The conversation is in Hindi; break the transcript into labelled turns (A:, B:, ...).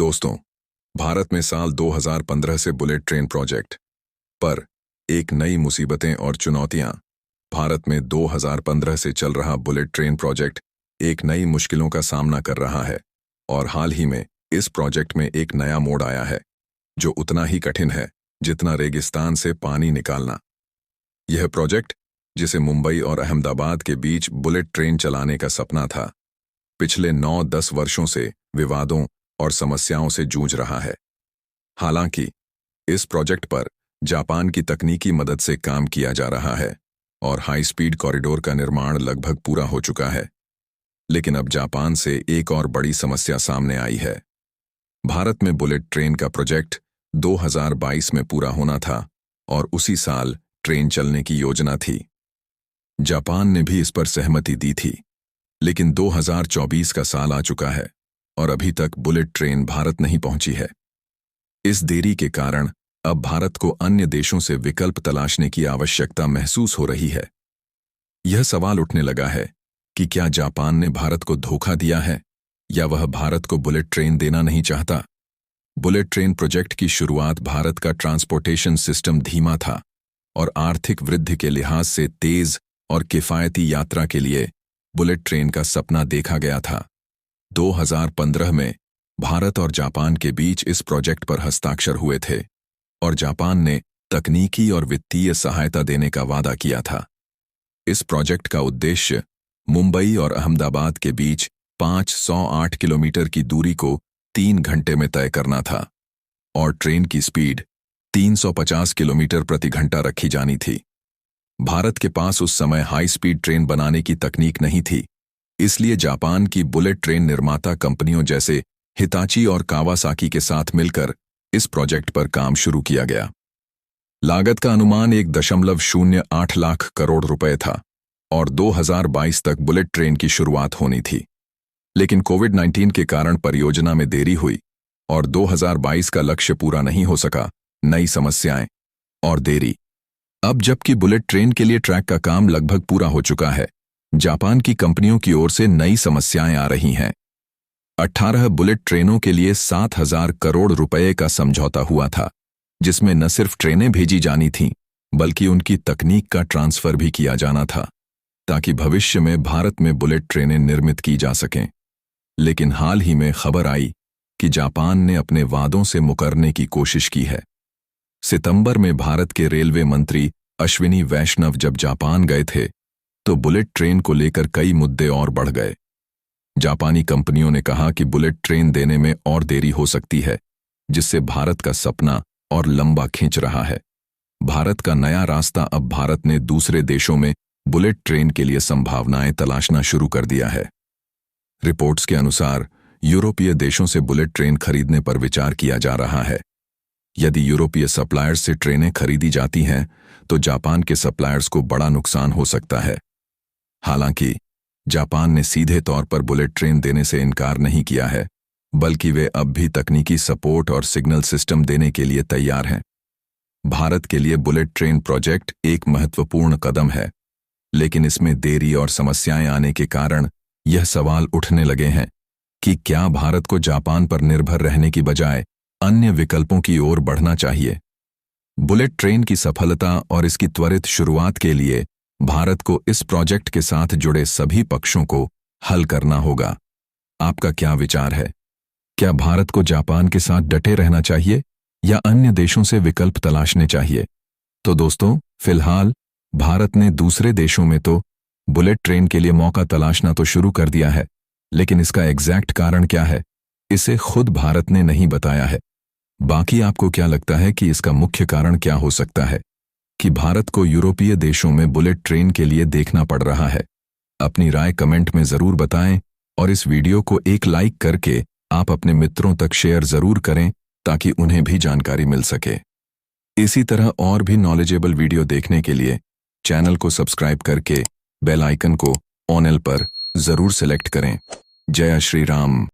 A: दोस्तों, भारत में साल 2015 से बुलेट ट्रेन प्रोजेक्ट पर एक नई मुसीबतें और चुनौतियां। भारत में 2015 से चल रहा बुलेट ट्रेन प्रोजेक्ट एक नई मुश्किलों का सामना कर रहा है और हाल ही में इस प्रोजेक्ट में एक नया मोड़ आया है जो उतना ही कठिन है जितना रेगिस्तान से पानी निकालना। यह प्रोजेक्ट, जिसे मुंबई और अहमदाबाद के बीच बुलेट ट्रेन चलाने का सपना था, पिछले 9-10 वर्षों से विवादों और समस्याओं से जूझ रहा है। हालांकि इस प्रोजेक्ट पर जापान की तकनीकी मदद से काम किया जा रहा है और हाई स्पीड कॉरिडोर का निर्माण लगभग पूरा हो चुका है, लेकिन अब जापान से एक और बड़ी समस्या सामने आई है। भारत में बुलेट ट्रेन का प्रोजेक्ट 2022 में पूरा होना था और उसी साल ट्रेन चलने की योजना थी। जापान ने भी इस पर सहमति दी थी, लेकिन 2024 का साल आ चुका है और अभी तक बुलेट ट्रेन भारत नहीं पहुंची है। इस देरी के कारण अब भारत को अन्य देशों से विकल्प तलाशने की आवश्यकता महसूस हो रही है। यह सवाल उठने लगा है कि क्या जापान ने भारत को धोखा दिया है या वह भारत को बुलेट ट्रेन देना नहीं चाहता। बुलेट ट्रेन प्रोजेक्ट की शुरुआत भारत का ट्रांसपोर्टेशन सिस्टम धीमा था और आर्थिक वृद्धि के लिहाज से तेज और किफायती यात्रा के लिए बुलेट ट्रेन का सपना देखा गया था। 2015 में भारत और जापान के बीच इस प्रोजेक्ट पर हस्ताक्षर हुए थे और जापान ने तकनीकी और वित्तीय सहायता देने का वादा किया था। इस प्रोजेक्ट का उद्देश्य मुंबई और अहमदाबाद के बीच 508 किलोमीटर की दूरी को 3 घंटे में तय करना था और ट्रेन की स्पीड 350 किलोमीटर प्रति घंटा रखी जानी थी। भारत के पास उस समय हाई स्पीड ट्रेन बनाने की तकनीक नहीं थी, इसलिए जापान की बुलेट ट्रेन निर्माता कंपनियों जैसे हिताची और कावासाकी के साथ मिलकर इस प्रोजेक्ट पर काम शुरू किया गया। लागत का अनुमान 1.08 लाख करोड़ रुपए था और 2022 तक बुलेट ट्रेन की शुरुआत होनी थी, लेकिन कोविड-19 के कारण परियोजना में देरी हुई और 2022 का लक्ष्य पूरा नहीं हो सका। नई समस्याएं और देरी। अब जबकि बुलेट ट्रेन के लिए ट्रैक का काम लगभग पूरा हो चुका है, जापान की कंपनियों की ओर से नई समस्याएं आ रही हैं। 18 बुलेट ट्रेनों के लिए 7,000 करोड़ रुपए का समझौता हुआ था, जिसमें न सिर्फ ट्रेनें भेजी जानी थीं, बल्कि उनकी तकनीक का ट्रांसफर भी किया जाना था, ताकि भविष्य में भारत में बुलेट ट्रेनें निर्मित की जा सकें। लेकिन हाल ही में खबर आई कि जापान ने अपने वादों से मुकरने की कोशिश की है। सितंबर में भारत के रेलवे मंत्री अश्विनी वैष्णव जब जापान गए थे, तो बुलेट ट्रेन को लेकर कई मुद्दे और बढ़ गए। जापानी कंपनियों ने कहा कि बुलेट ट्रेन देने में और देरी हो सकती है, जिससे भारत का सपना और लंबा खींच रहा है। भारत का नया रास्ता। अब भारत ने दूसरे देशों में बुलेट ट्रेन के लिए संभावनाएं तलाशना शुरू कर दिया है। रिपोर्ट्स के अनुसार यूरोपीय देशों से बुलेट ट्रेन खरीदने पर विचार किया जा रहा है। यदि यूरोपीय सप्लायर्स से ट्रेनें खरीदी जाती हैं, तो जापान के सप्लायर्स को बड़ा नुकसान हो सकता है। हालांकि जापान ने सीधे तौर पर बुलेट ट्रेन देने से इनकार नहीं किया है, बल्कि वे अब भी तकनीकी सपोर्ट और सिग्नल सिस्टम देने के लिए तैयार हैं। भारत के लिए बुलेट ट्रेन प्रोजेक्ट एक महत्वपूर्ण कदम है, लेकिन इसमें देरी और समस्याएं आने के कारण यह सवाल उठने लगे हैं कि क्या भारत को जापान पर निर्भर रहने की बजाय अन्य विकल्पों की ओर बढ़ना चाहिए। बुलेट ट्रेन की सफलता और इसकी त्वरित शुरुआत के लिए भारत को इस प्रोजेक्ट के साथ जुड़े सभी पक्षों को हल करना होगा। आपका क्या विचार है? क्या भारत को जापान के साथ डटे रहना चाहिए या अन्य देशों से विकल्प तलाशने चाहिए? तो दोस्तों, फिलहाल भारत ने दूसरे देशों में तो बुलेट ट्रेन के लिए मौका तलाशना तो शुरू कर दिया है, लेकिन इसका एग्जैक्ट कारण क्या है, इसे खुद भारत ने नहीं बताया है। बाकी आपको क्या लगता है कि इसका मुख्य कारण क्या हो सकता है कि भारत को यूरोपीय देशों में बुलेट ट्रेन के लिए देखना पड़ रहा है? अपनी राय कमेंट में जरूर बताएं और इस वीडियो को एक लाइक करके आप अपने मित्रों तक शेयर जरूर करें, ताकि उन्हें भी जानकारी मिल सके। इसी तरह और भी नॉलेजेबल वीडियो देखने के लिए चैनल को सब्सक्राइब करके बेल आइकन को ऑल पर जरूर सेलेक्ट करें। जय श्री राम।